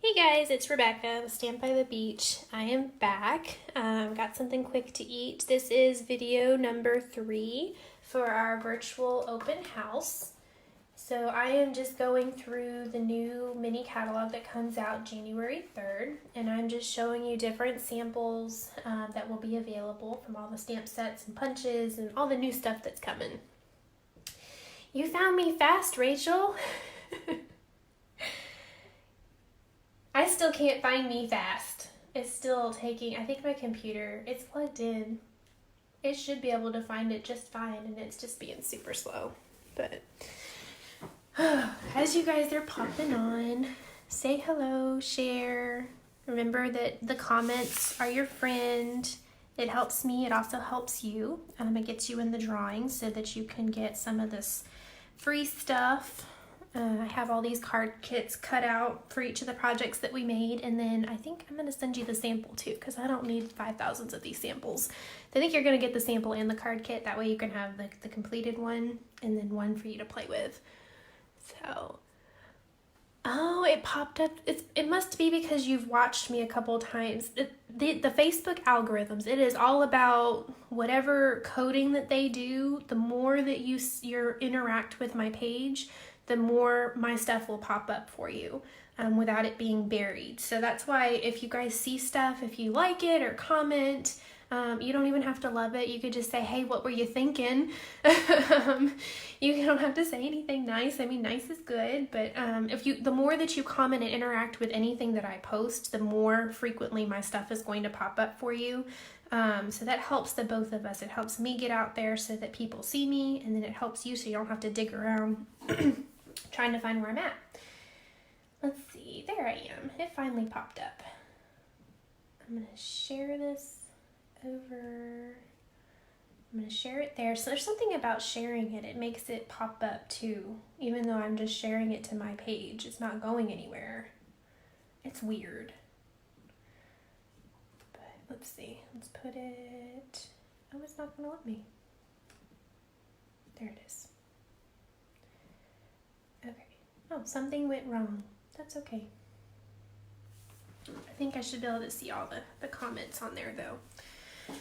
Hey guys, it's Rebecca with Stamp by the Beach. I am back. Got something quick to eat. This is video number 3 for our virtual open house. So I am just going through the new mini catalog that comes out January 3rd, and I'm just showing you different samples that will be available from all the stamp sets and punches and all the new stuff that's coming. You found me fast, Rachel. I still can't find me fast. It's still taking, I think my computer, it's plugged in. It should be able to find it just fine, and it's just being super slow. But as you guys are popping on, say hello, share. Remember that the comments are your friend. It helps me, it also helps you. It gets you in the drawing so that you can get some of this free stuff. I have all these card kits cut out for each of the projects that we made, and then I think I'm going to send you the sample too, because I don't need 5,000 of these samples. I think you're going to get the sample and the card kit, that way you can have the completed one, and then one for you to play with. So, oh, it popped up. It must be because you've watched me a couple times. The Facebook algorithms, it is all about whatever coding that they do. The more that you interact with my page, the more my stuff will pop up for you without it being buried. So that's why if you guys see stuff, if you like it or comment, you don't even have to love it. You could just say, hey, what were you thinking? You don't have to say anything nice. I mean, nice is good, but the more that you comment and interact with anything that I post, the more frequently my stuff is going to pop up for you. So that helps the both of us. It helps me get out there so that people see me, and then it helps you so you don't have to dig around trying to find where I'm at. Let's see, there I am. It finally popped up. I'm going to share this over. I'm going to share it there. So there's something about sharing it. It makes it pop up too, even though I'm just sharing it to my page. It's not going anywhere. It's weird. But let's see. Let's put it. Oh, it's not going to let me. There it is. Okay. Oh, something went wrong. That's okay. I think I should be able to see all the comments on there though.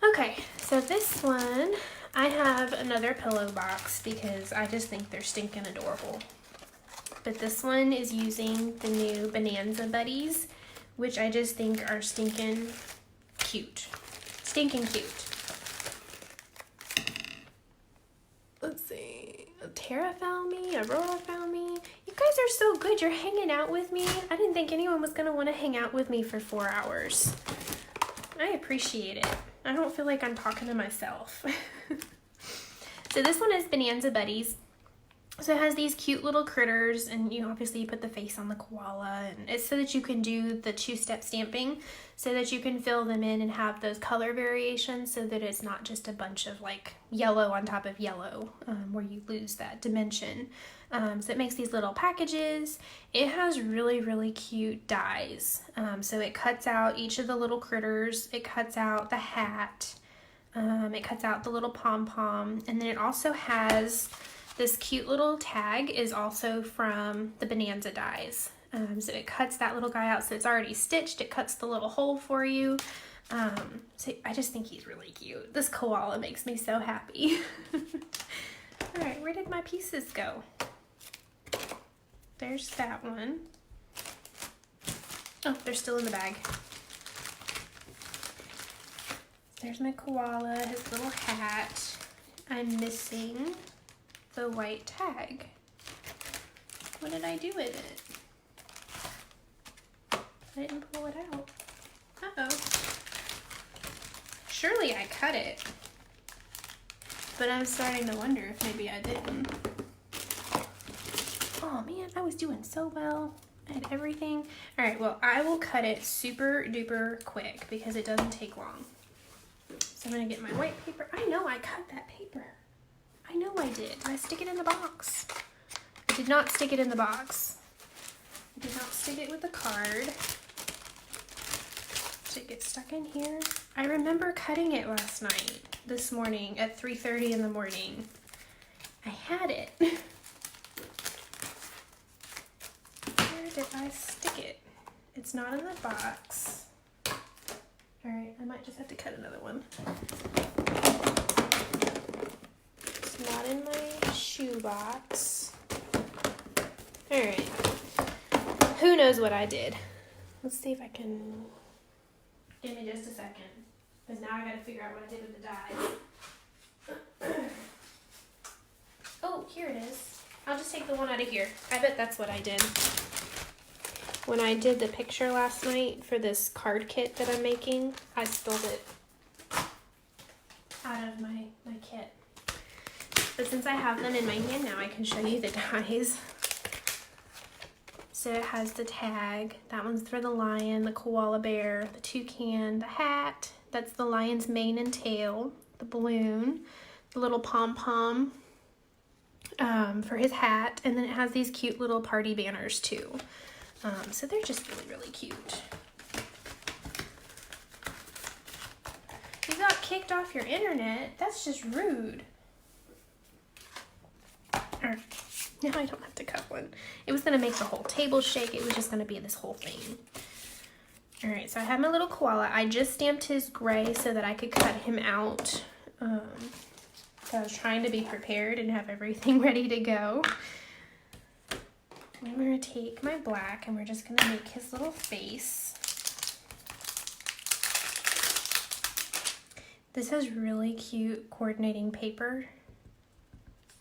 Okay, so this one, I have another pillow box because I just think they're stinking adorable. But this one is using the new Bonanza Buddies, which I just think are stinking cute. Stinking cute. Let's see. Tara found me. Aurora found me. You guys are so good. You're hanging out with me. I didn't think anyone was going to want to hang out with me for 4 hours. I appreciate it. I don't feel like I'm talking to myself. So this one is Bonanza Buddies. So it has these cute little critters, and obviously you put the face on the koala, and it's so that you can do the 2-step stamping, so that you can fill them in and have those color variations, so that it's not just a bunch of like yellow on top of yellow, where you lose that dimension. So it makes these little packages. It has really, really cute dies. So it cuts out each of the little critters. It cuts out the hat. It cuts out the little pom-pom, and then it also has this cute little tag is also from the Bonanza dies. So it cuts that little guy out, so it's already stitched. It cuts the little hole for you. So I just think he's really cute. This koala makes me so happy. All right, where did my pieces go? There's that one. Oh, they're still in the bag. There's my koala, his little hat. I'm missing the white tag. What did I do with it? I didn't pull it out. Uh-oh. Surely I cut it. But I'm starting to wonder if maybe I didn't. Oh man, I was doing so well. I had everything. All right, well, I will cut it super duper quick because it doesn't take long. So I'm gonna get my white paper. I know I cut that paper. I know I did. Did I stick it in the box? I did not stick it in the box. I did not stick it with the card. Did it get stuck in here? I remember cutting it last night, this morning at 3:30 in the morning. I had it. Where did I stick it? It's not in the box. All right, I might just have to cut another one. It's not in my shoe box. All right. Who knows what I did? Let's see if I can. Give me just a second, because now I got to figure out what I did with the dies. Oh, here it is. I'll just take the one out of here. I bet that's what I did. When I did the picture last night for this card kit that I'm making, I spilled it out of my kit. But since I have them in my hand now, I can show you the dies. So it has the tag. That one's for the lion, the koala bear, the toucan, the hat. That's the lion's mane and tail, the balloon, the little pom-pom for his hat. And then it has these cute little party banners too. So they're just really, really cute. You got kicked off your internet? That's just rude. Alright, now I don't have to cut one. It was going to make the whole table shake. It was just going to be this whole thing. Alright, so I have my little koala. I just stamped his gray so that I could cut him out. So I was trying to be prepared and have everything ready to go. I'm going to take my black and we're just going to make his little face. This has really cute coordinating paper.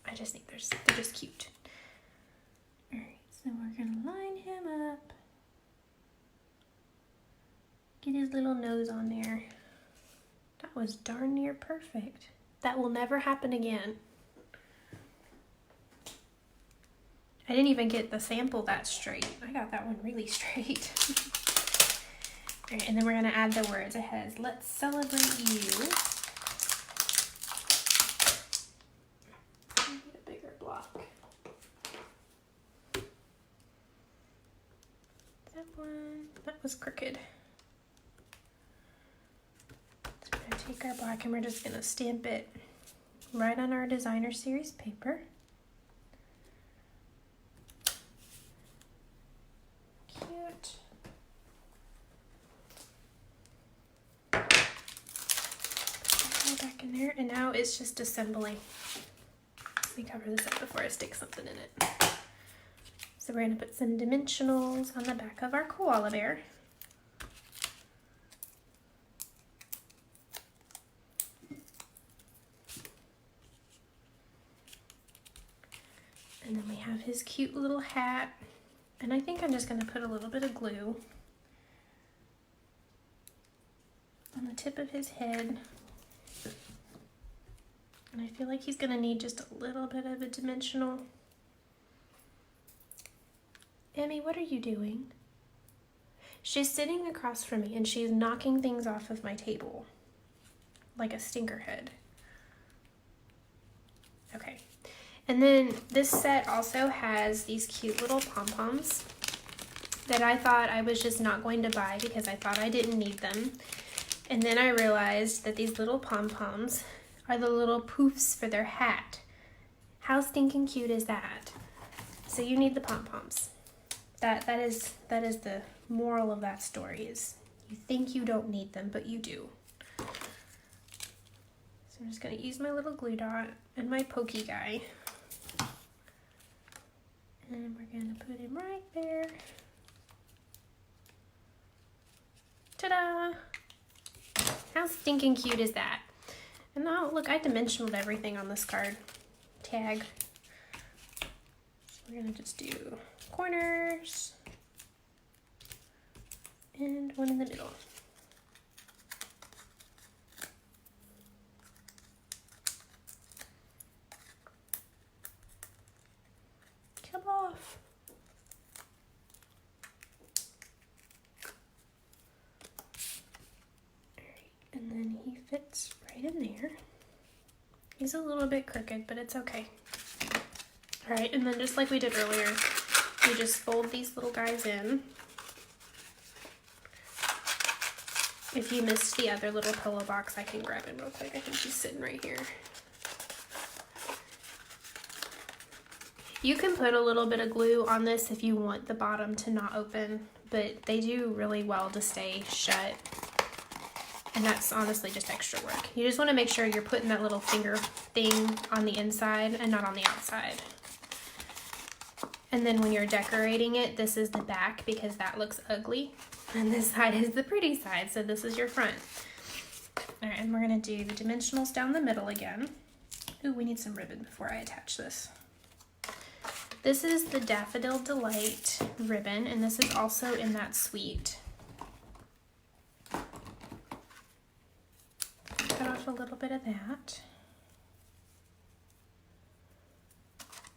I just think they're just cute. Alright, so we're going to line him up. Get his little nose on there. That was darn near perfect. That will never happen again. I didn't even get the sample that straight. I got that one really straight. All right, and then we're gonna add the words. It has, let's celebrate you. I need a bigger block. That one, that was crooked. So we're gonna take our black and we're just gonna stamp it right on our designer series paper. Back in there, and now it's just assembling. Let me cover this up before I stick something in it. So we're going to put some dimensionals on the back of our koala bear. And then we have his cute little hat. And I think I'm just going to put a little bit of glue on the tip of his head. And I feel like he's going to need just a little bit of a dimensional. Emmy, what are you doing? She's sitting across from me and she's knocking things off of my table like a stinkerhead. Okay. And then this set also has these cute little pom-poms that I thought I was just not going to buy because I thought I didn't need them. And then I realized that these little pom-poms are the little poofs for their hat. How stinking cute is that? So you need the pom-poms. That is the moral of that story is you think you don't need them, but you do. So I'm just gonna use my little glue dot and my pokey guy. And we're gonna put him right there. Ta-da! How stinking cute is that? And now, look, I dimensionaled everything on this card tag. So we're gonna just do corners and one in the middle. Come off. And then he fits right in there. He's a little bit crooked, but it's okay. All right, and then just like we did earlier, you just fold these little guys in. If you missed the other little pillow box, I can grab him real quick. I think he's sitting right here. You can put a little bit of glue on this if you want the bottom to not open, but they do really well to stay shut. And that's honestly just extra work. You just want to make sure you're putting that little finger thing on the inside and not on the outside. And then when you're decorating it, this is the back because that looks ugly. And this side is the pretty side, so this is your front. All right, and we're gonna do the dimensionals down the middle again. Ooh, we need some ribbon before I attach this. This is the Daffodil Delight ribbon, and this is also in that suite. Cut off a little bit of that.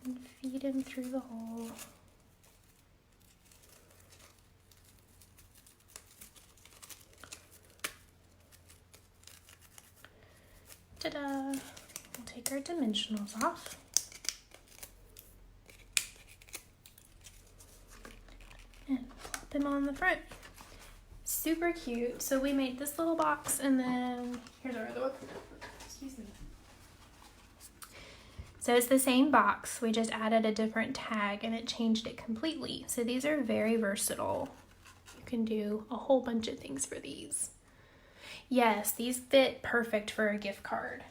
And feed him through the hole. Ta-da! We'll take our dimensionals off. And plop them on the front. Super cute. So we made this little box, and then here's our other one. Excuse me. So it's the same box, we just added a different tag and it changed it completely. So these are very versatile. You can do a whole bunch of things for these. Yes, these fit perfect for a gift card.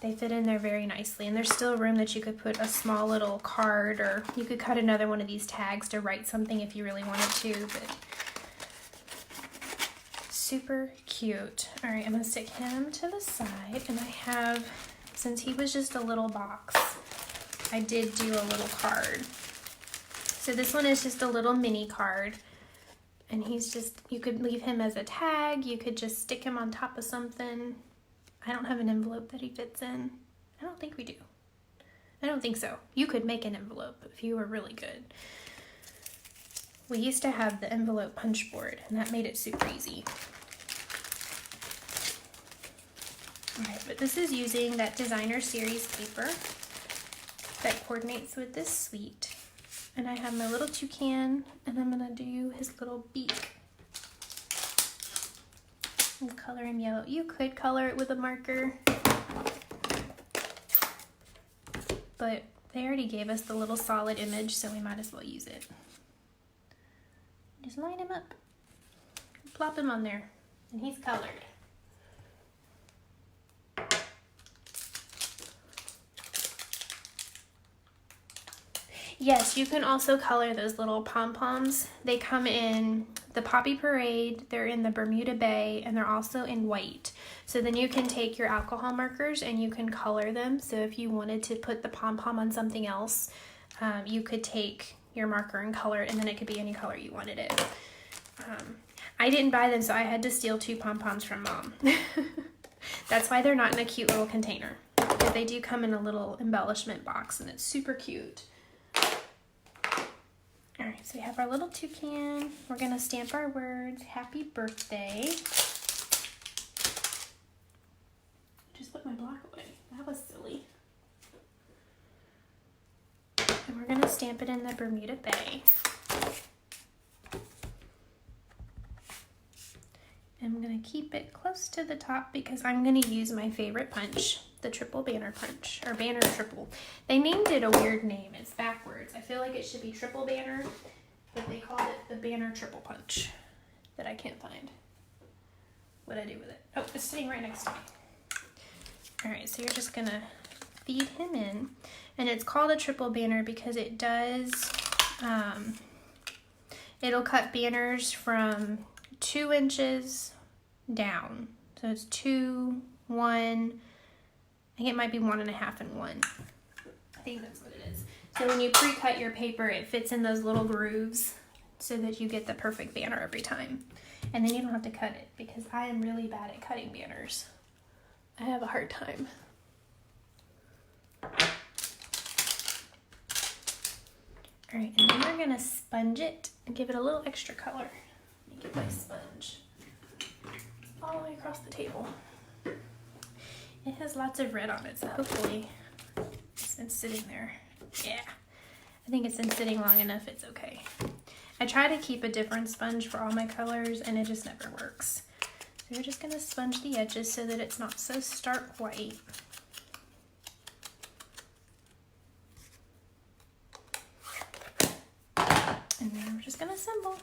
They fit in there very nicely, and there's still room that you could put a small little card, or you could cut another one of these tags to write something if you really wanted to, but super cute. All right, I'm gonna stick him to the side, and I have, since he was just a little box, I did do a little card. So this one is just a little mini card, and he's just, you could leave him as a tag, you could just stick him on top of something. I don't have an envelope that he fits in. I don't think we do. I don't think so. You could make an envelope if you were really good. We used to have the envelope punch board, and that made it super easy. Alright, but this is using that designer series paper that coordinates with this suite. And I have my little toucan, and I'm gonna do his little beak. And color him yellow. You could color it with a marker, but they already gave us the little solid image, so we might as well use it. Just line him up, plop him on there, and he's colored. Yes, you can also color those little pom-poms. They come in the Poppy Parade, they're in the Bermuda Bay, and they're also in white. So then you can take your alcohol markers and you can color them. So if you wanted to put the pom-pom on something else, you could take your marker and color it, and then it could be any color you wanted it. I didn't buy them, so I had to steal 2 pom-poms from Mom. That's why they're not in a cute little container. But they do come in a little embellishment box, and it's super cute. All right, so we have our little toucan. We're gonna stamp our words, happy birthday. Just put my block away. That was silly. And we're gonna stamp it in the Bermuda Bay. And I'm gonna keep it close to the top because I'm gonna use my favorite punch, the triple banner punch, or banner triple. They named it a weird name. It's backwards. I feel like it should be triple banner, but they called it the banner triple punch that I can't find. What'd I do with it? Oh, it's sitting right next to me. All right, so you're just gonna feed him in, and it's called a triple banner because it does, it'll cut banners from 2 inches down. So it's 2, 1, I think it might be 1.5 and 1. I think that's what it is. So when you pre-cut your paper, it fits in those little grooves so that you get the perfect banner every time. And then you don't have to cut it because I am really bad at cutting banners. I have a hard time. All right, and then we're gonna sponge it and give it a little extra color. Let me get my sponge all the way across the table. It has lots of red on it, so hopefully it's been sitting there. Yeah, I think it's been sitting long enough, it's okay. I try to keep a different sponge for all my colors and it just never works. So you're just gonna sponge the edges so that it's not so stark white. And then we're just gonna assemble.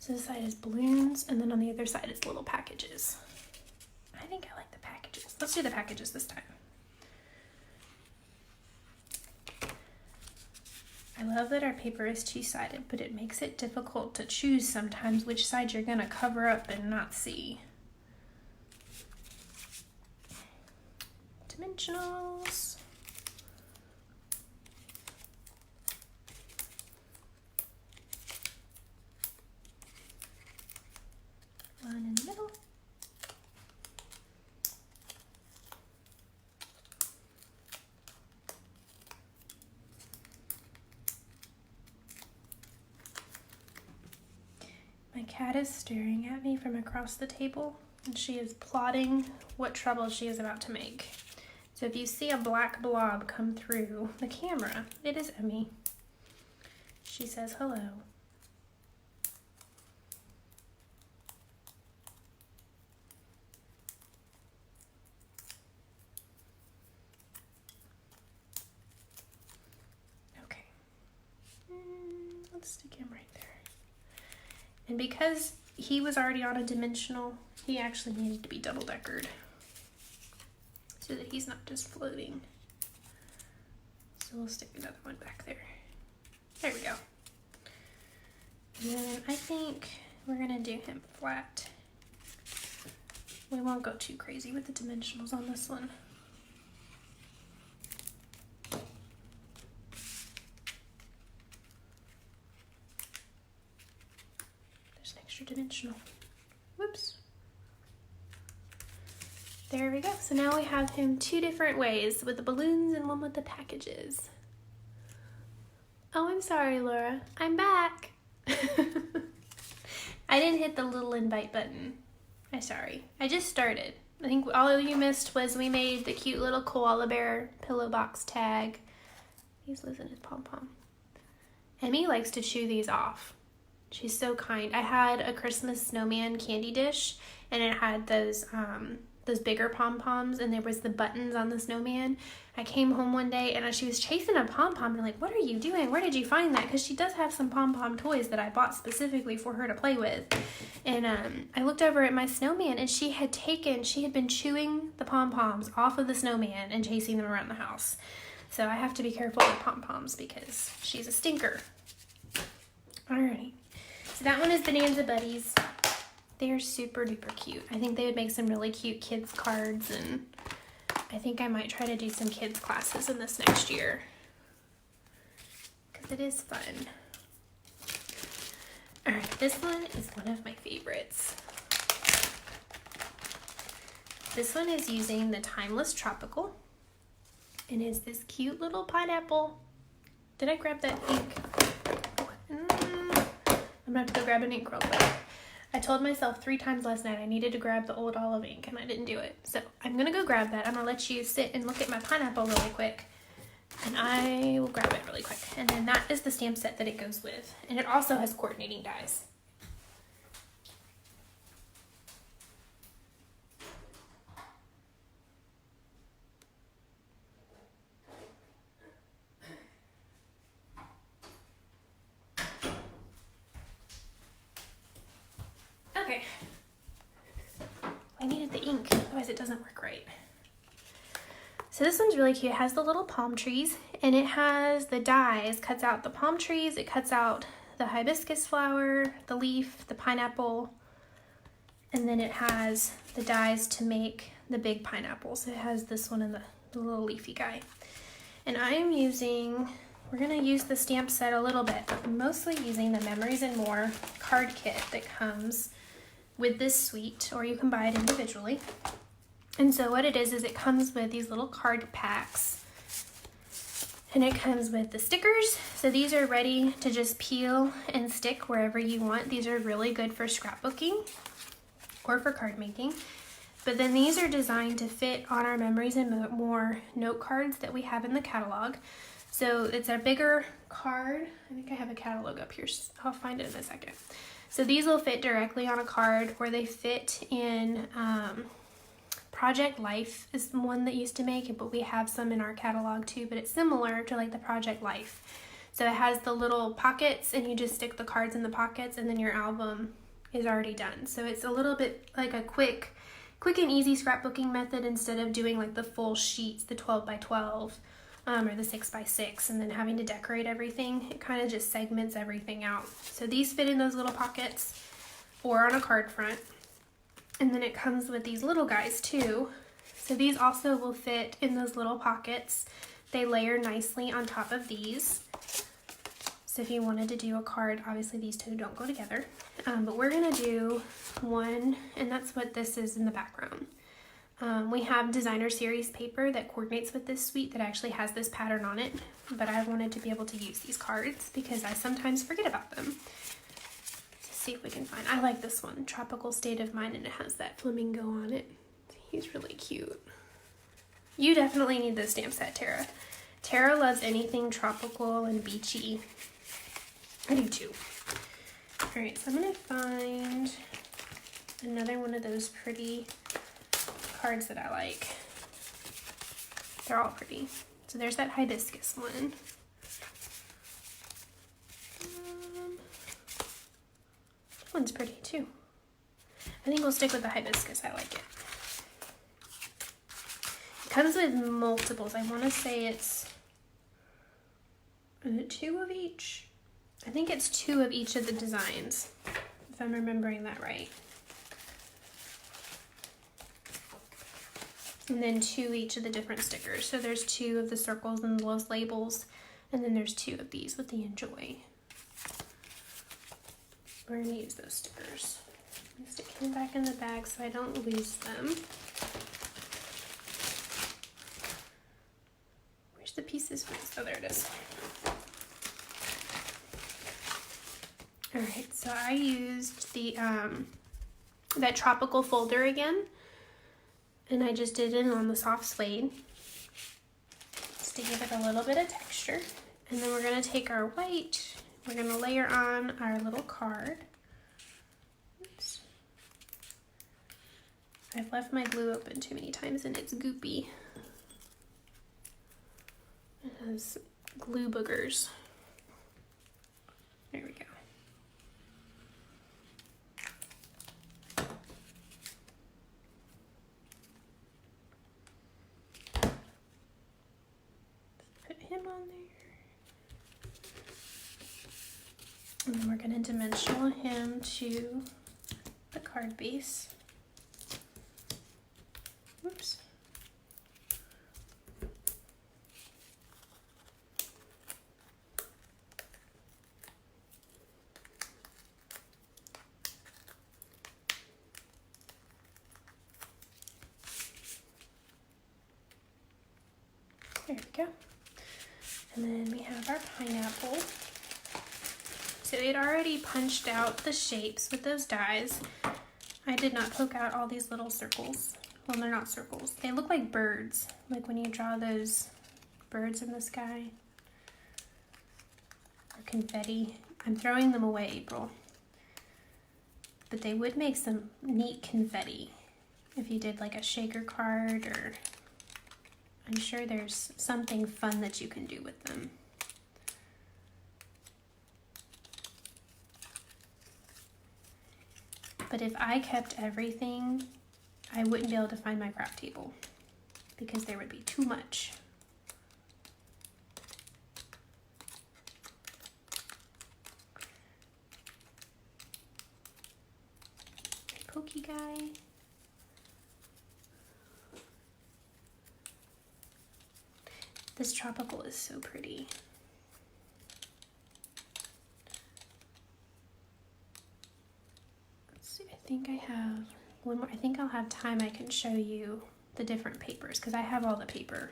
So this side is balloons, and then on the other side is little packages. I think I like the packages. Let's do the packages this time. I love that our paper is two-sided, but it makes it difficult to choose sometimes which side you're gonna cover up and not see. Dimensionals. One in the middle. My cat is staring at me from across the table, and she is plotting what trouble she is about to make. So if you see a black blob come through the camera, it is Emmy. She says hello. Okay. Let's stick him right there. And because he was already on a dimensional, he actually needed to be double-deckered so that he's not just floating. So we'll stick another one back there. There we go. And then I think we're gonna do him flat. We won't go too crazy with the dimensionals on this one. Extra dimensional. Whoops. There we go. So now we have him two different ways, with the balloons and one with the packages. Oh, I'm sorry, Laura. I'm back. I didn't hit the little invite button. I'm sorry. I just started. I think all you missed was we made the cute little koala bear pillow box tag. He's losing his pom-pom. Emmy likes to chew these off. She's so kind. I had a Christmas snowman candy dish, and it had those bigger pom-poms, and there was the buttons on the snowman. I came home one day, and she was chasing a pom-pom, and I'm like, what are you doing? Where did you find that? Because she does have some pom-pom toys that I bought specifically for her to play with. And I looked over at my snowman, and she had been chewing the pom-poms off of the snowman and chasing them around the house. So I have to be careful with pom-poms because she's a stinker. Alrighty. So that one is Bonanza Buddies. They're super duper cute. I think they would make some really cute kids cards, and I think I might try to do some kids classes in this next year because it is fun. All right, this one is one of my favorites. This one is using the Timeless Tropical, and is this cute little pineapple. Did I grab that ink? I'm gonna have to go grab an ink real quick. I told myself 3 times last night I needed to grab the old olive ink, and I didn't do it. So I'm gonna go grab that. I'm gonna let you sit and look at my pineapple really quick, and I will grab it really quick. And then that is the stamp set that it goes with. And it also has coordinating dies. Okay, I needed the ink, otherwise it doesn't work right. So this one's really cute. It has the little palm trees, and it has the dies, cuts out the palm trees, it cuts out the hibiscus flower, the leaf, the pineapple, and then it has the dies to make the big pineapple. So it has this one and the little leafy guy. And I am using, we're gonna use the stamp set a little bit, but I'm mostly using the Memories and More card kit that comes with this suite, or you can buy it individually. And so what it is it comes with these little card packs, and it comes with the stickers. So these are ready to just peel and stick wherever you want. These are really good for scrapbooking or for card making. But then these are designed to fit on our Memories and More note cards that we have in the catalog. So it's a bigger card. I think I have a catalog up here. I'll find it in a second. So these will fit directly on a card, or they fit in Project Life is one that used to make it, but we have some in our catalog too, but it's similar to like the Project Life. So it has the little pockets, and you just stick the cards in the pockets, and then your album is already done. So it's a little bit like a quick and easy scrapbooking method instead of doing like the full sheets, the 12 by 12 or the 6 by 6, and then having to decorate everything. It kind of just segments everything out. So these fit in those little pockets or on a card front. And then it comes with these little guys too. So these also will fit in those little pockets. They layer nicely on top of these. So if you wanted to do a card, obviously these two don't go together. But we're gonna do one, and that's what this is in the background. We have designer series paper that coordinates with this suite that actually has this pattern on it, but I wanted to be able to use these cards because I sometimes forget about them. Let's see if we can find, I like this one, Tropical State of Mind, and it has that flamingo on it. He's really cute. You definitely need this stamp set, Tara. Tara loves anything tropical and beachy. I do too. All right, so I'm gonna find another one of those pretty cards that I like. They're all pretty. So there's that hibiscus one. That one's pretty too. I think we'll stick with the hibiscus. I like it. It comes with multiples. I want to say it's 2 of each. I think it's 2 of each of the designs, if I'm remembering that right. And then 2 each of the different stickers. So there's 2 of the circles and those labels, and then there's 2 of these with the enjoy. We're gonna use those stickers. I'm stick them back in the bag so I don't lose them. Where's the pieces for this? Oh, there it is. All right, so I used the that tropical folder again. And I just did it on the soft suede just to give it a little bit of texture. And then we're going to take our white, we're going to layer on our little card. Oops. I've left my glue open too many times and it's goopy. It has glue boogers. There we go. On there. And then we're going to dimensional him to the card base. Oops. There we go. And then we have our pineapple. So it already punched out the shapes with those dies. I did not poke out all these little circles. Well, they're not circles. They look like birds, like when you draw those birds in the sky. Or confetti. I'm throwing them away, April. But they would make some neat confetti if you did like a shaker card, or I'm sure there's something fun that you can do with them. But if I kept everything, I wouldn't be able to find my craft table because there would be too much. Pokey guy. This tropical is so pretty. Let's see, I think I have one more. I think I'll have time I can show you the different papers because I have all the paper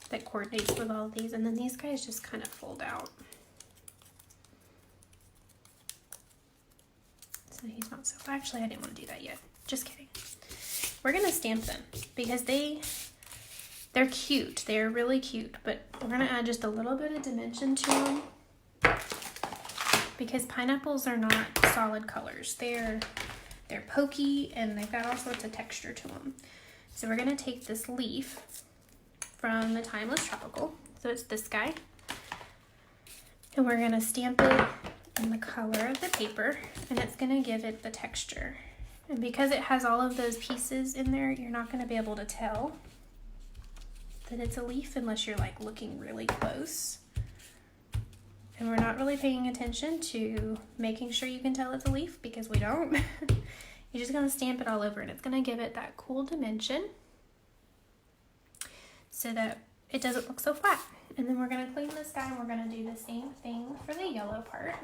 that coordinates with all of these, and then these guys just kind of fold out. So he's not so, actually I didn't want to do that yet. Just kidding. We're gonna stamp them because they're cute. They're really cute, but we're gonna add just a little bit of dimension to them because pineapples are not solid colors. They're pokey and they've got all sorts of texture to them. So we're gonna take this leaf from the Timeless Tropical. So it's this guy. And we're gonna stamp it in the color of the paper, and it's gonna give it the texture. And because it has all of those pieces in there, you're not gonna be able to tell that it's a leaf unless you're like looking really close. And we're not really paying attention to making sure you can tell it's a leaf because we don't. You're just gonna stamp it all over, and it's gonna give it that cool dimension so that it doesn't look so flat. And then we're gonna clean this guy, and we're gonna do the same thing for the yellow part.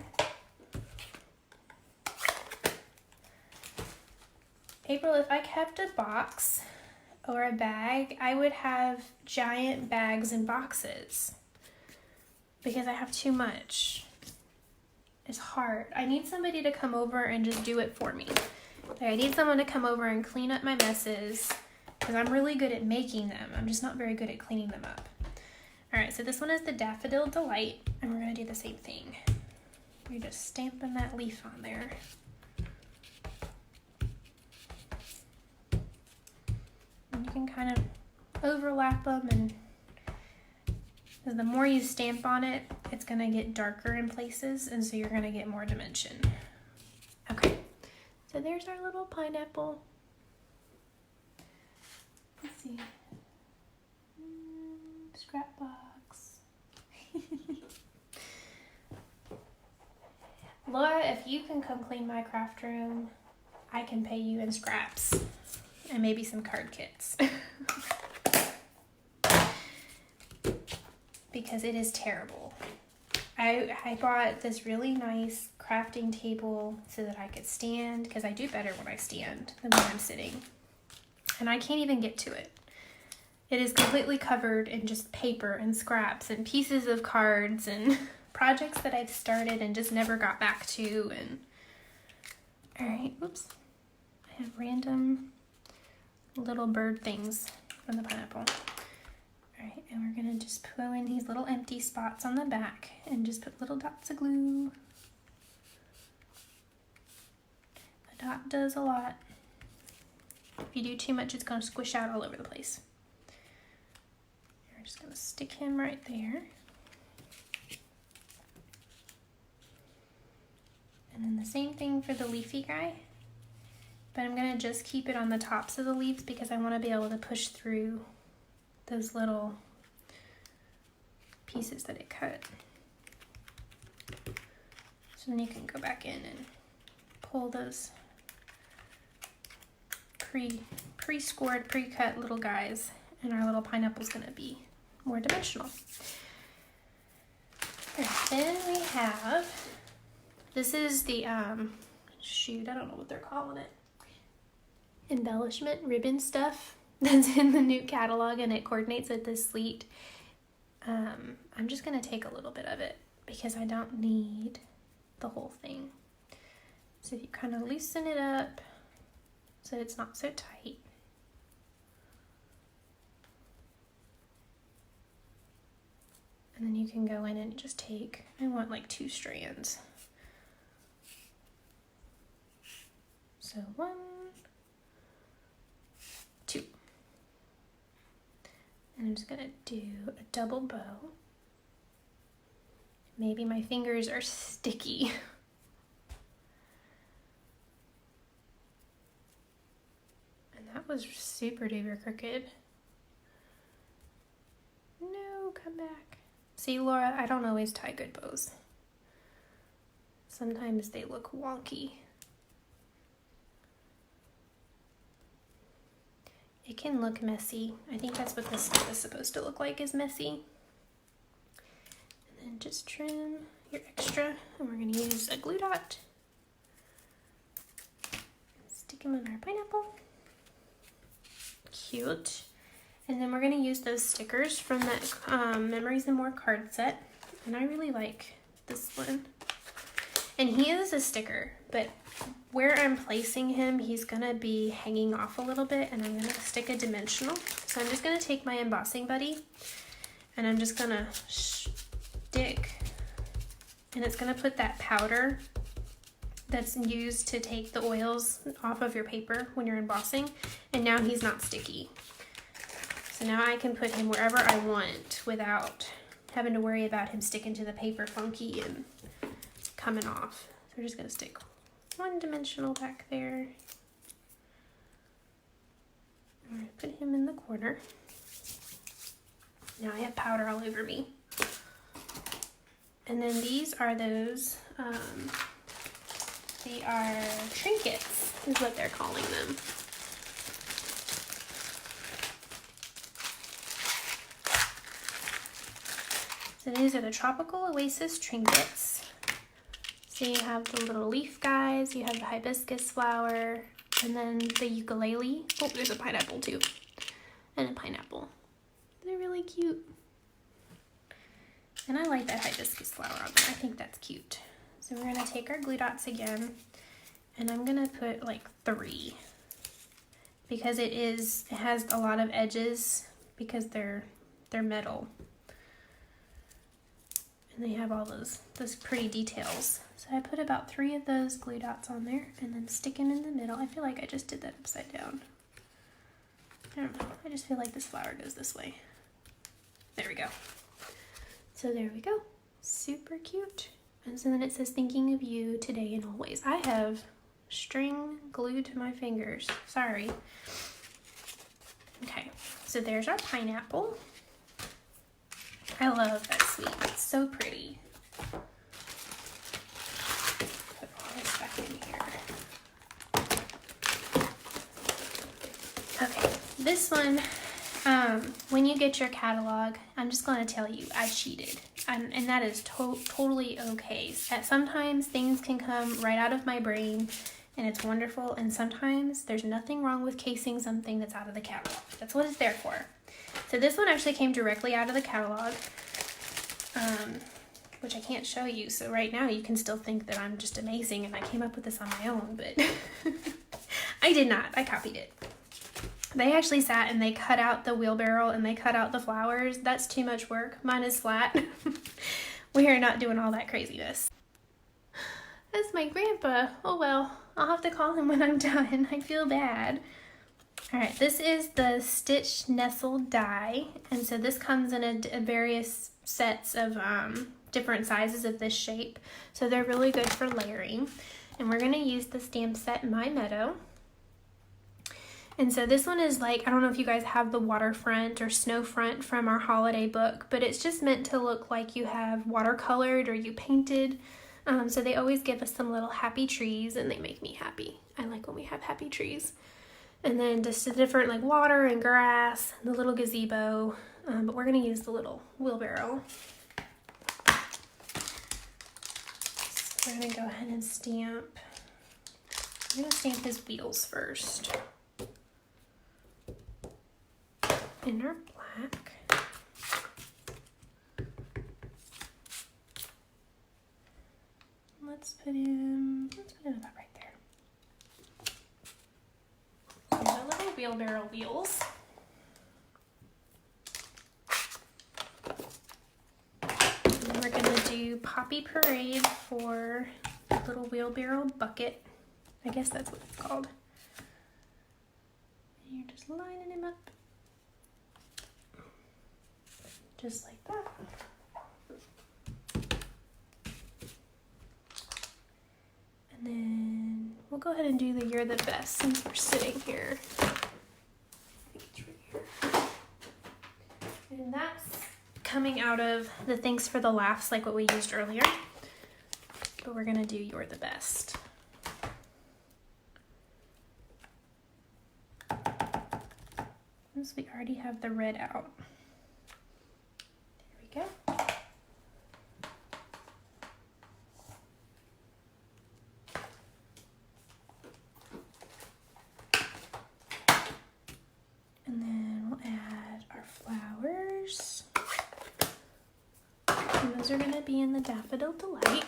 April, if I kept a box or a bag, I would have giant bags and boxes because I have too much. It's hard. I need somebody to come over and just do it for me. Like, I need someone to come over and clean up my messes because I'm really good at making them. I'm just not very good at cleaning them up. All right, so this one is the Daffodil Delight, and we're gonna do the same thing. You're just stamping that leaf on there. And you can kind of overlap them, and the more you stamp on it, it's gonna get darker in places, and so you're gonna get more dimension. Okay, so there's our little pineapple. Let's see. Scrap box. Laura, if you can come clean my craft room, I can pay you in scraps and maybe some card kits. Because it is terrible. I bought this really nice crafting table so that I could stand, because I do better when I stand than when I'm sitting. And I can't even get to it. It is completely covered in just paper and scraps and pieces of cards and projects that I've started and just never got back to. And all right, oops. I have random little bird things from the pineapple. All right, and we're gonna just fill in these little empty spots on the back and just put little dots of glue. A dot does a lot. If you do too much, it's gonna squish out all over the place. We're just gonna stick him right there. And then the same thing for the leafy guy, but I'm gonna just keep it on the tops of the leaves because I wanna be able to push through those little pieces that it cut. So then you can go back in and pull those pre-scored, pre-cut little guys, and our little pineapple's gonna be more dimensional. And then we have, this is the, shoot, I don't know what they're calling it. Embellishment ribbon stuff that's in the new catalog, and it coordinates with this sleet. I'm just gonna take a little bit of it because I don't need the whole thing. So you kind of loosen it up so it's not so tight. And then you can go in and just take, I want like 2 strands. So 1, 2. And I'm just gonna do a double bow. Maybe my fingers are sticky. And that was super duper crooked. No, come back. See, Laura, I don't always tie good bows. Sometimes they look wonky. It can look messy. I think that's what this stuff is supposed to look like, is messy. And then just trim your extra, and we're gonna use a glue dot. Stick them in our pineapple. Cute. And then we're gonna use those stickers from that Memories and More card set. And I really like this one. And he is a sticker, but where I'm placing him, he's gonna be hanging off a little bit, and I'm gonna stick a dimensional. So I'm just gonna take my embossing buddy, and I'm just gonna stick, and it's gonna put that powder that's used to take the oils off of your paper when you're embossing, and now he's not sticky. So now I can put him wherever I want without having to worry about him sticking to the paper funky and coming off. So we're just gonna stick one dimensional back there. I'm gonna put him in the corner. Now I have powder all over me. And then these are those, they are trinkets, is what they're calling them. So these are the Tropical Oasis trinkets. So you have the little leaf guys, you have the hibiscus flower, and then the ukulele. Oh, there's a pineapple too. And a pineapple. They're really cute. And I like that hibiscus flower on there. I think that's cute. So we're gonna take our glue dots again, and I'm gonna put like 3 because it has a lot of edges because they're metal. And they have all those pretty details. So I put about 3 of those glue dots on there and then stick them in the middle. I feel like I just did that upside down. I don't know. I just feel like this flower goes this way. There we go. So there we go. Super cute. And so then it says, thinking of you today and always. I have string glued to my fingers. Sorry. Okay. So there's our pineapple. I love that sweet. It's so pretty. Put all this back in here. Okay, this one, when you get your catalog, I'm just going to tell you, I cheated. And that is totally okay. Sometimes things can come right out of my brain, and it's wonderful. And sometimes there's nothing wrong with casing something that's out of the catalog. That's what it's there for. So this one actually came directly out of the catalog, which I can't show you. So right now you can still think that I'm just amazing and I came up with this on my own, but I did not. I copied it. They actually sat and they cut out the wheelbarrow and they cut out the flowers. That's too much work. Mine is flat. We are not doing all that craziness. That's my grandpa. Oh well, I'll have to call him when I'm done. I feel bad. Alright, this is the Stitch Nestle die, and so this comes in a various sets of different sizes of this shape, so they're really good for layering. And we're going to use the stamp set My Meadow. And so this one is like, I don't know if you guys have the waterfront or snowfront from our holiday book, but it's just meant to look like you have watercolored or you painted. So they always give us some little happy trees, and they make me happy. I like when we have happy trees. And then just the different like water and grass, the little gazebo, but we're going to use the little wheelbarrow. So we're going to go ahead and stamp. I'm going to stamp his wheels first. In our black. Let's put him about right there. The little wheelbarrow wheels. And then we're going to do Poppy Parade for the little wheelbarrow bucket. I guess that's what it's called. And you're just lining him up. Just like that. And then we'll go ahead and do the You're the Best since we're sitting here. I think it's right here. And that's coming out of the Thanks for the Laughs like what we used earlier. But we're gonna do You're the Best. Since we already have the red out. There we go. And then we'll add our flowers. And those are going to be in the Daffodil Delight.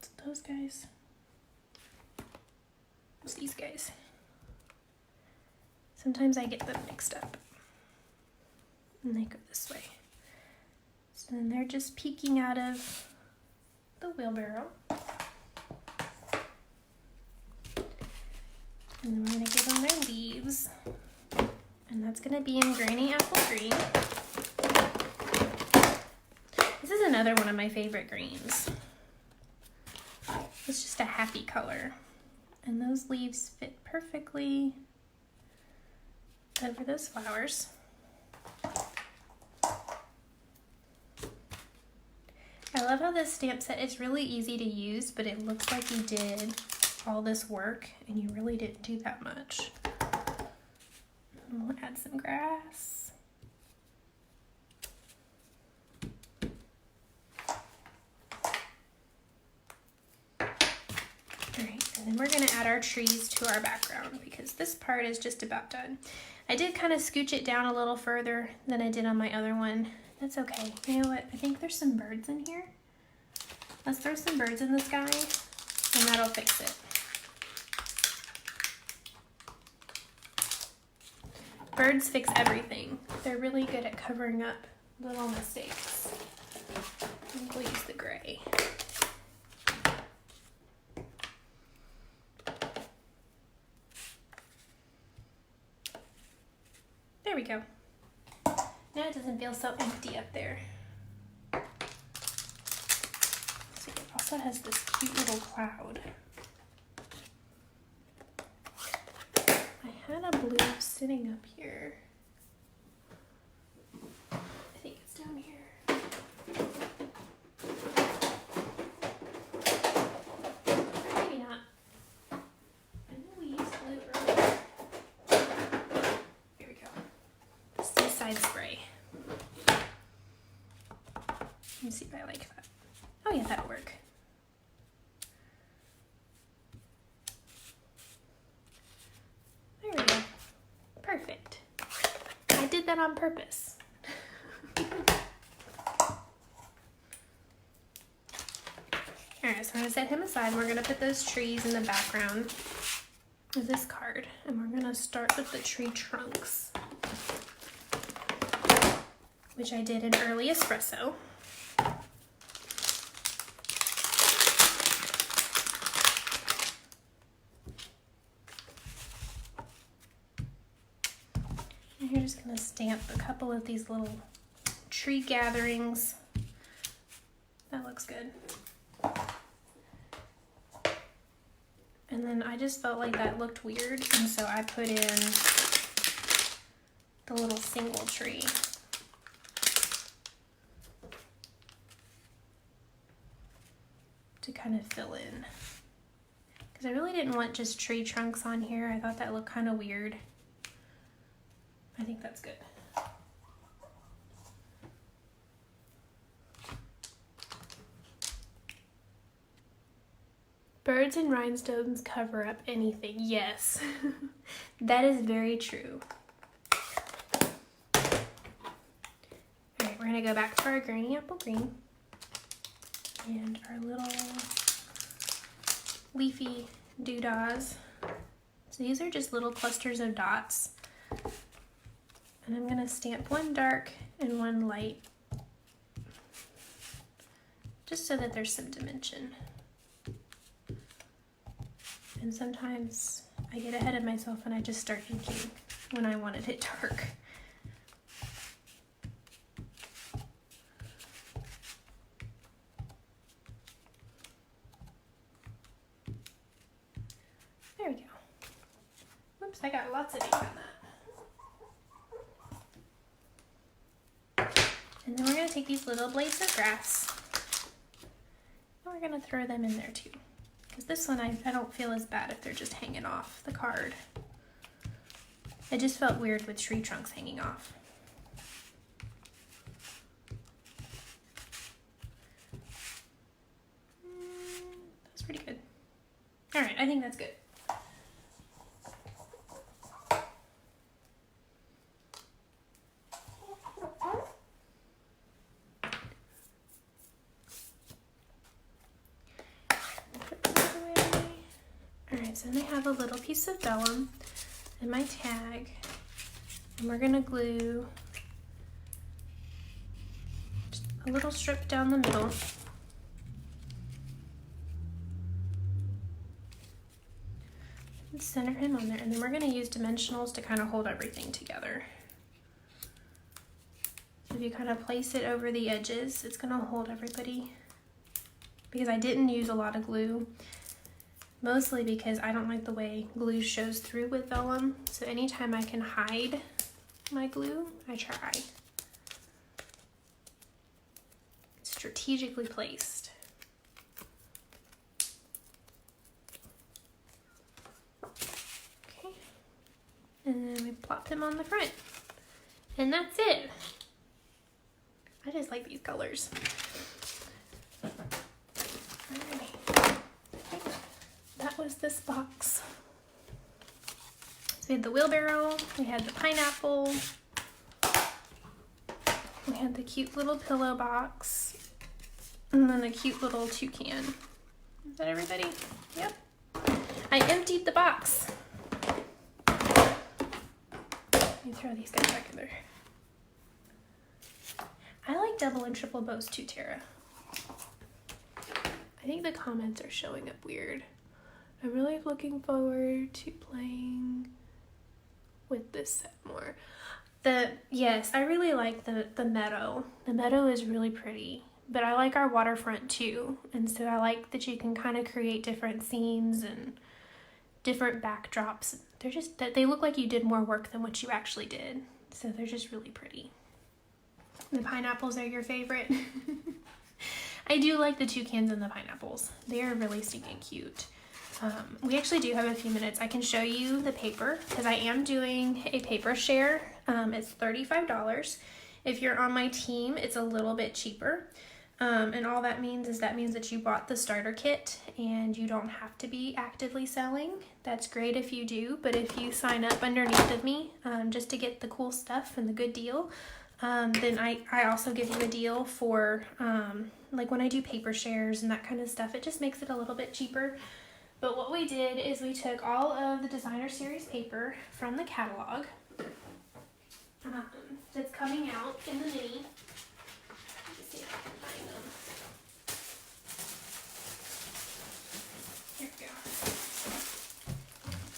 So those guys. What's these guys? Sometimes I get them mixed up. And they go this way. So then they're just peeking out of the wheelbarrow. And And then we're gonna give them their leaves. And that's gonna be in Granny Apple Green. This is another one of my favorite greens. It's just a happy color. And those leaves fit perfectly over those flowers. I love how this stamp set is really easy to use, but it looks like you did all this work and you really didn't do that much. And we'll add some grass. Alright, and then we're going to add our trees to our background because this part is just about done. I did kind of scooch it down a little further than I did on my other one. That's okay. You know what? I think there's some birds in here. Let's throw some birds in the sky and that'll fix it. Birds fix everything. They're really good at covering up little mistakes. And we'll use the gray. There we go. Now it doesn't feel so empty up there. See, it also has this cute little cloud. I had a blue sitting up here. I think it's down here. Maybe not. I know we used blue earlier. Here we go. This is side spray. Let me see if I like that. Oh yeah, that'll work. There we go. Perfect. I did that on purpose. Alright, so I'm going to set him aside. We're going to put those trees in the background of this card. And we're going to start with the tree trunks, which I did in early espresso. And you're just going to stamp a couple of these little tree gatherings. That looks good. And then I just felt like that looked weird, and so I put in the little single tree. To kind of fill in. Because I really didn't want just tree trunks on here. I thought that looked kind of weird. I think that's good. Birds and rhinestones cover up anything. Yes, that is very true. Alright, we're going to go back to our Granny Apple Green and our little leafy doodahs. So these are just little clusters of dots. And I'm going to stamp one dark and one light, just so that there's some dimension. And sometimes I get ahead of myself and I just start inking when I wanted it dark. There we go. Whoops, I got lots of ink on that. And then we're going to take these little blades of grass and we're going to throw them in there too. Because this one I don't feel as bad if they're just hanging off the card. It just felt weird with tree trunks hanging off. That's pretty good. Alright, I think that's good. So then I have a little piece of vellum and my tag, and we're going to glue just a little strip down the middle. And so center him on there. And then we're going to use dimensionals to kind of hold everything together. So if you kind of place it over the edges, it's going to hold everybody. Because I didn't use a lot of glue, mostly because I don't like the way glue shows through with vellum. So anytime I can hide my glue, I try. It's strategically placed. Okay. And then we plop them on the front. And that's it. I just like these colors. That was this box. So we had the wheelbarrow, we had the pineapple, we had the cute little pillow box, and then a cute little toucan. Is that everybody? Yep. I emptied the box. Let me throw these guys back in there. I like double and triple bows too, Tara. I think the comments are showing up weird. I'm really looking forward to playing with this set more. Yes, I really like the meadow. The meadow is really pretty, but I like our waterfront too. And so I like that you can kind of create different scenes and different backdrops. They look like you did more work than what you actually did. So they're just really pretty. The pineapples are your favorite. I do like the toucans and the pineapples. They are really stinking cute. We actually do have a few minutes. I can show you the paper because I am doing a paper share. It's $35. If you're on my team, it's a little bit cheaper. And all that means is that you bought the starter kit and you don't have to be actively selling. That's great if you do, but if you sign up underneath of me just to get the cool stuff and the good deal, then I also give you a deal for like when I do paper shares and that kind of stuff. It just makes it a little bit cheaper. But what we did is we took all of the designer series paper from the catalog that's coming out in the mini. Let me see if I can find them. Here we go.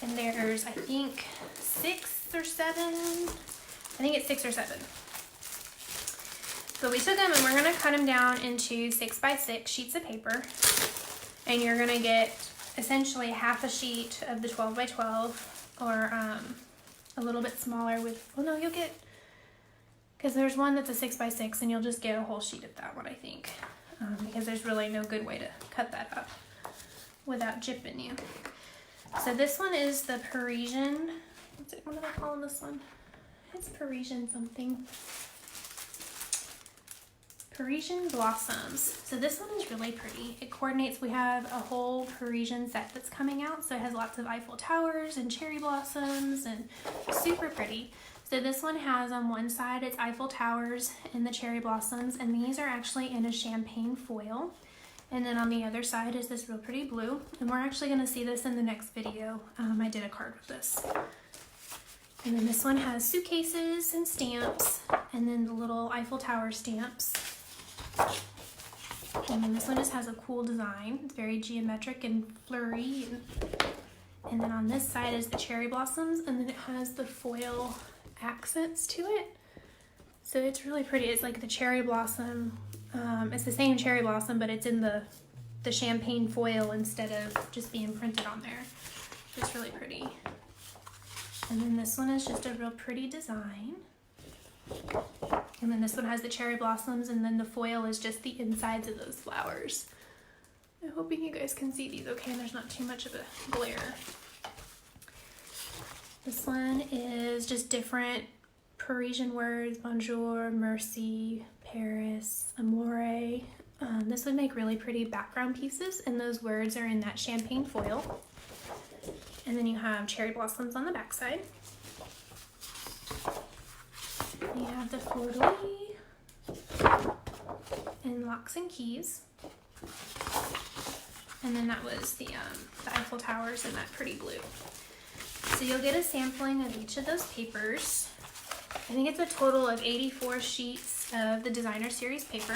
And there's, I think, 6 or 7. I think it's 6 or 7. So we took them and we're going to cut them down into 6x6 sheets of paper. And you're going to get essentially half a sheet of the 12x12 or a little bit smaller with, well no, you'll get, because there's one that's a 6x6 and you'll just get a whole sheet of that one, I think, because there's really no good way to cut that up without jipping you. So this one is the Parisian, what am I calling this one? It's Parisian something. Parisian Blossoms. So this one is really pretty. It coordinates, we have a whole Parisian set that's coming out. So it has lots of Eiffel Towers and cherry blossoms and super pretty. So this one has on one side, it's Eiffel Towers and the cherry blossoms. And these are actually in a champagne foil. And then on the other side is this real pretty blue. And we're actually gonna see this in the next video. I did a card with this. And then this one has suitcases and stamps. And then the little Eiffel Tower stamps. And then this one just has a cool design. It's very geometric and flurry. And then on this side is the cherry blossoms, and then it has the foil accents to it. So it's really pretty. It's like the cherry blossom. It's the same cherry blossom, but it's in the champagne foil instead of just being printed on there. It's really pretty. And then this one is just a real pretty design. And then this one has the cherry blossoms, and then the foil is just the insides of those flowers. I'm hoping you guys can see these okay, and there's not too much of a glare. This one is just different Parisian words: bonjour, merci, Paris, amore. This would make really pretty background pieces, and those words are in that champagne foil. And then you have cherry blossoms on the back side. You have the fleur-de-lis and locks and keys. And then that was the Eiffel Towers in that pretty blue. So you'll get a sampling of each of those papers. I think it's a total of 84 sheets of the designer series paper.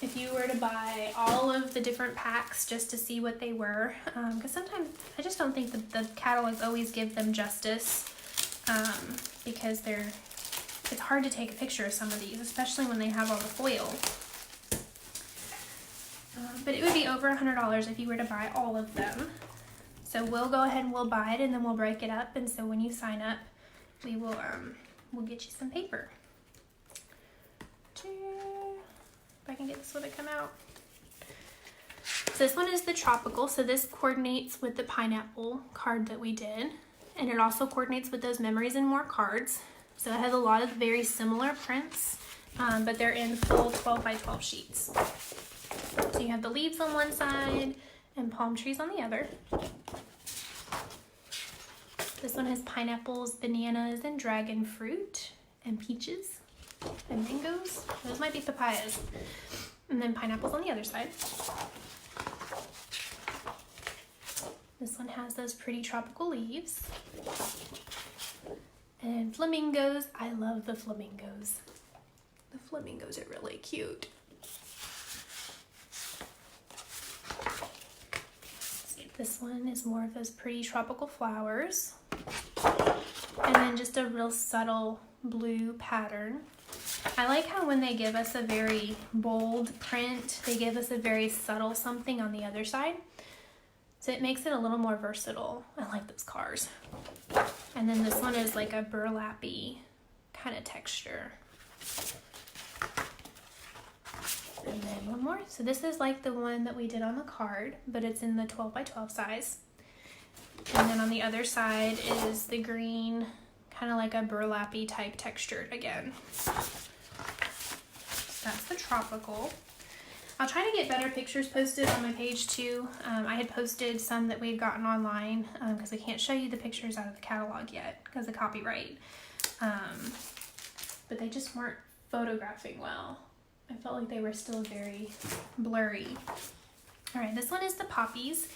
if you were to buy all of the different packs just to see what they were, because sometimes I just don't think that the catalogs always give them justice, because it's hard to take a picture of some of these, especially when they have all the foil. But it would be over $100 if you were to buy all of them. So we'll go ahead and we'll buy it, and then we'll break it up, and so when you sign up, we will we'll get you some paper. If I can get this one to come out. So this one is the tropical, so this coordinates with the pineapple card that we did, and it also coordinates with those memories and more cards. So it has a lot of very similar prints, but they're in full 12 by 12 sheets. So you have the leaves on one side and palm trees on the other. This one has pineapples, bananas, and dragon fruit, and peaches, and mangoes. Those might be papayas. And then pineapples on the other side. This one has those pretty tropical leaves. And flamingos. I love the flamingos. The flamingos are really cute. This one is more of those pretty tropical flowers. And then just a real subtle blue pattern. I like how when they give us a very bold print, they give us a very subtle something on the other side. So it makes it a little more versatile. I like those cars. And then this one is like a burlappy kind of texture. And then one more. So this is like the one that we did on the card, but it's in the 12 by 12 size. And then on the other side is the green, kind of like a burlappy type texture again. So that's the tropical. I'll try to get better pictures posted on my page too. I had posted some that we had gotten online because I can't show you the pictures out of the catalog yet because of copyright. But they just weren't photographing well. I felt like they were still very blurry. All right, this one is the poppies.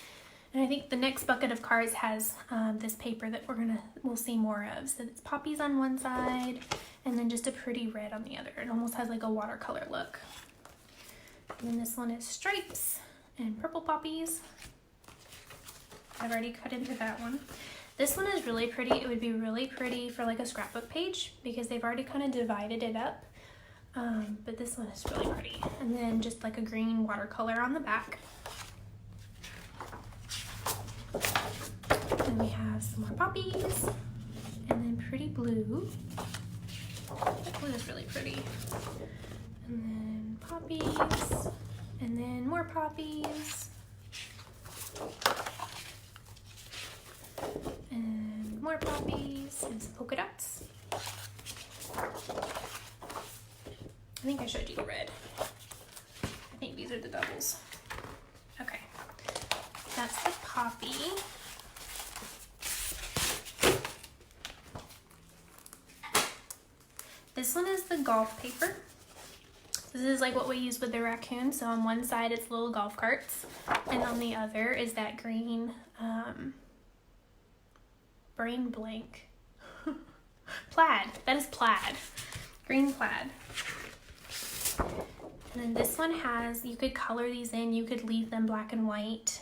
And I think the next bucket of cards has this paper that we'll see more of. So it's poppies on one side and then just a pretty red on the other. It almost has like a watercolor look. And then this one is stripes and purple poppies. I've already cut into that one. This one is really pretty. It would be really pretty for like a scrapbook page because they've already kind of divided it up. But this one is really pretty. And then just like a green watercolor on the back. Then we have some more poppies. And then pretty blue. That blue is really pretty. And then poppies. And then more poppies. And more poppies. And some polka dots. I think I showed you the red. I think these are the doubles. Okay, that's the poppy. This one is the golf paper. This is like what we use with the raccoon. So on one side it's little golf carts, and on the other is that green brain blank plaid. That is plaid, green plaid. And then this one has, you could color these in, you could leave them black and white.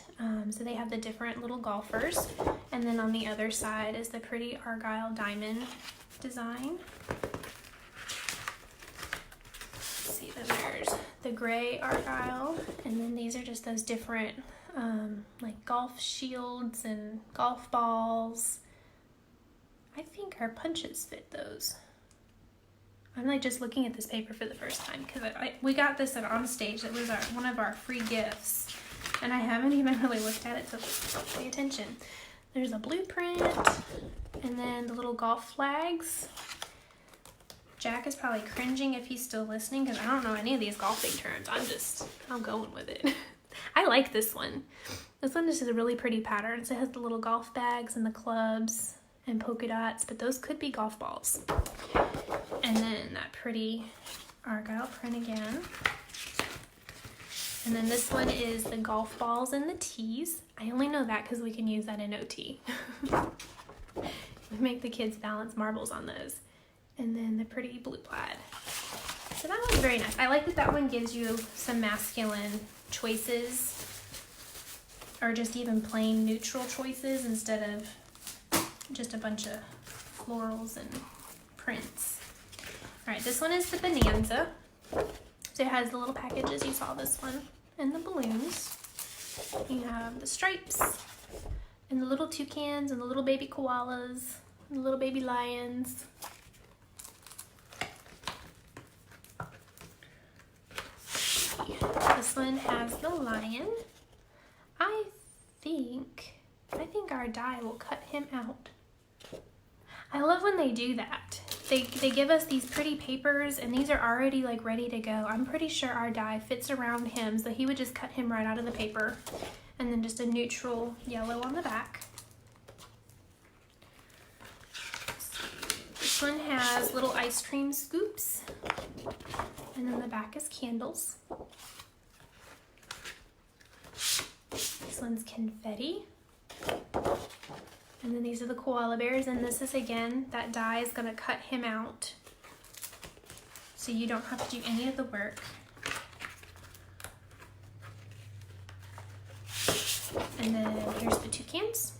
So they have the different little golfers. And then on the other side is the pretty Argyle diamond design. Let's see, then there's the gray Argyle. And then these are just those different like golf shields and golf balls. I think our punches fit those. I'm like just looking at this paper for the first time because we got this at On Stage. It was one of our free gifts, and I haven't even really looked at it, so pay attention. There's a blueprint, and then the little golf flags. Jack is probably cringing if he's still listening because I don't know any of these golfing terms. I'm going with it. I like this one. This one just is a really pretty pattern. So it has the little golf bags and the clubs and polka dots, but those could be golf balls. And then that pretty Argyle print again. And then this one is the golf balls and the tees. I only know that because we can use that in OT. We make the kids balance marbles on those. And then the pretty blue plaid. So that one's very nice. I like that that one gives you some masculine choices, or just even plain neutral choices instead of just a bunch of florals and prints. All right, this one is the Bonanza. So it has the little packages, you saw this one, and the balloons. You have the stripes, and the little toucans, and the little baby koalas, and the little baby lions. This one has the lion. I think our die will cut him out. I love when they do that. They give us these pretty papers, and these are already like ready to go. I'm pretty sure our die fits around him, so he would just cut him right out of the paper, and then just a neutral yellow on the back. This one has little ice cream scoops, and then the back is candles. This one's confetti. And then these are the koala bears, and this is, again, that die is going to cut him out, so you don't have to do any of the work. And then here's the toucans.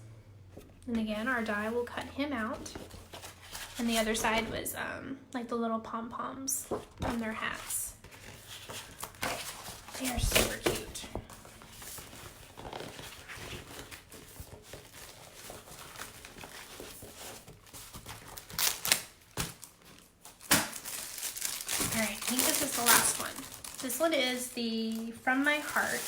And again, our die will cut him out. And the other side was like the little pom-poms on their hats. They are super cute. Alright, I think this is the last one. This one is the From My Heart.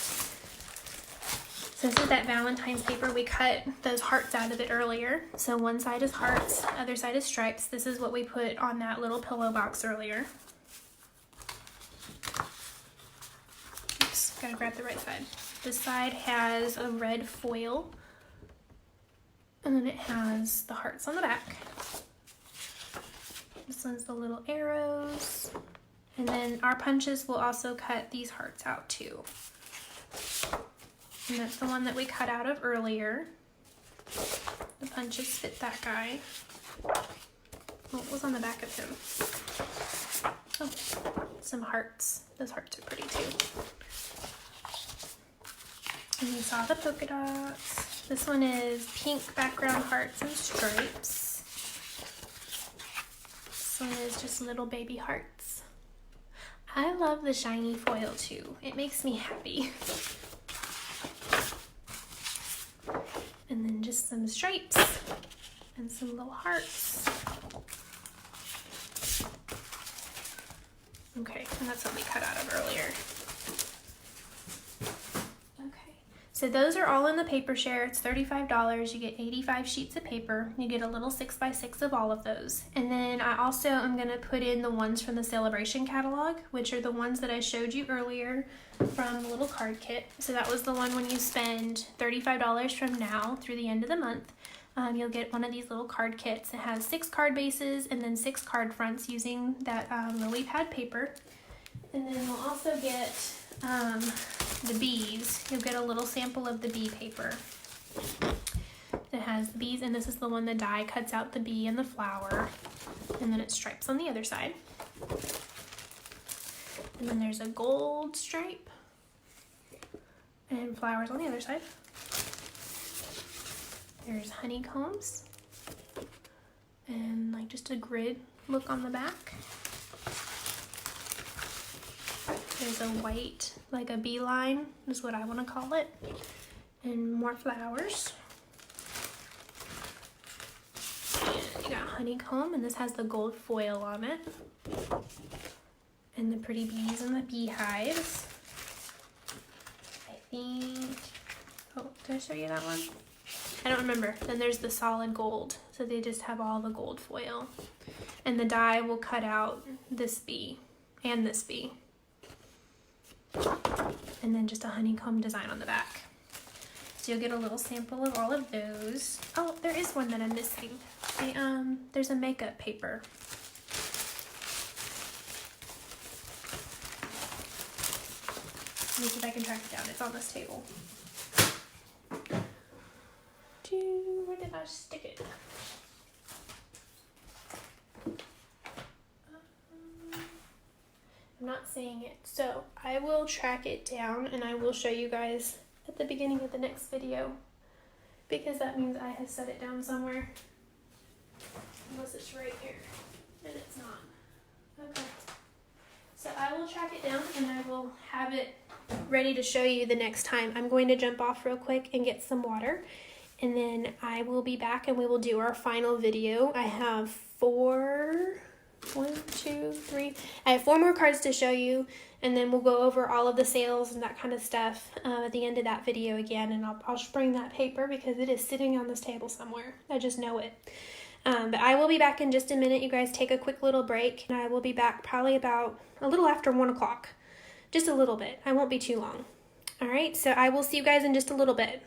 So this is that Valentine's paper. We cut those hearts out of it earlier. So one side is hearts, other side is stripes. This is what we put on that little pillow box earlier. Oops, gotta grab the right side. This side has a red foil, and then it has the hearts on the back. This one's the little arrows. And then our punches will also cut these hearts out too. And that's the one that we cut out of earlier. The punches fit that guy. What was on the back of him? Oh, some hearts. Those hearts are pretty too. And you saw the polka dots. This one is pink background hearts and stripes. This one is just little baby hearts. I love the shiny foil too. It makes me happy. And then just some stripes and some little hearts. Okay, and that's what we cut out of earlier. Okay, so those are all in the paper share. It's $35. You get 85 sheets of paper. You get a little 6x6 of all of those. And then I also am going to put in the ones from the Celebration catalog, which are the ones that I showed you earlier from the little card kit. So that was the one when you spend $35 from now through the end of the month. You'll get one of these little card kits. It has 6 card bases and then 6 card fronts using that lily pad paper. And then we'll also get the bees. You'll get a little sample of the bee paper. It has the bees, and this is the one the die cuts out the bee and the flower, and then it stripes on the other side. And then there's a gold stripe and flowers on the other side. There's honeycombs and like just a grid look on the back. There's a white, like a beeline, is what I want to call it, and more flowers. And you got honeycomb, and this has the gold foil on it, and the pretty bees and the beehives. I think, oh, did I show you that one? I don't remember. Then there's the solid gold, so they just have all the gold foil. And the die will cut out this bee and this bee. And then just a honeycomb design on the back. So you'll get a little sample of all of those. Oh, there is one that I'm missing. There's a makeup paper. Let me see if I can track it down. It's on this table. Where did I stick it? not saying it. So I will track it down and I will show you guys at the beginning of the next video, because that means I have set it down somewhere. Unless it's right here, and it's not. Okay. So I will track it down and I will have it ready to show you the next time. I'm going to jump off real quick and get some water, and then I will be back and we will do our final video. I have I have 4 more cards to show you, and then we'll go over all of the sales and that kind of stuff at the end of that video again, and I'll bring that paper because it is sitting on this table somewhere. I just know it. But I will be back in just a minute. You guys take a quick little break, and I will be back probably about a little after 1 o'clock. Just a little bit. I won't be too long. All right, so I will see you guys in just a little bit.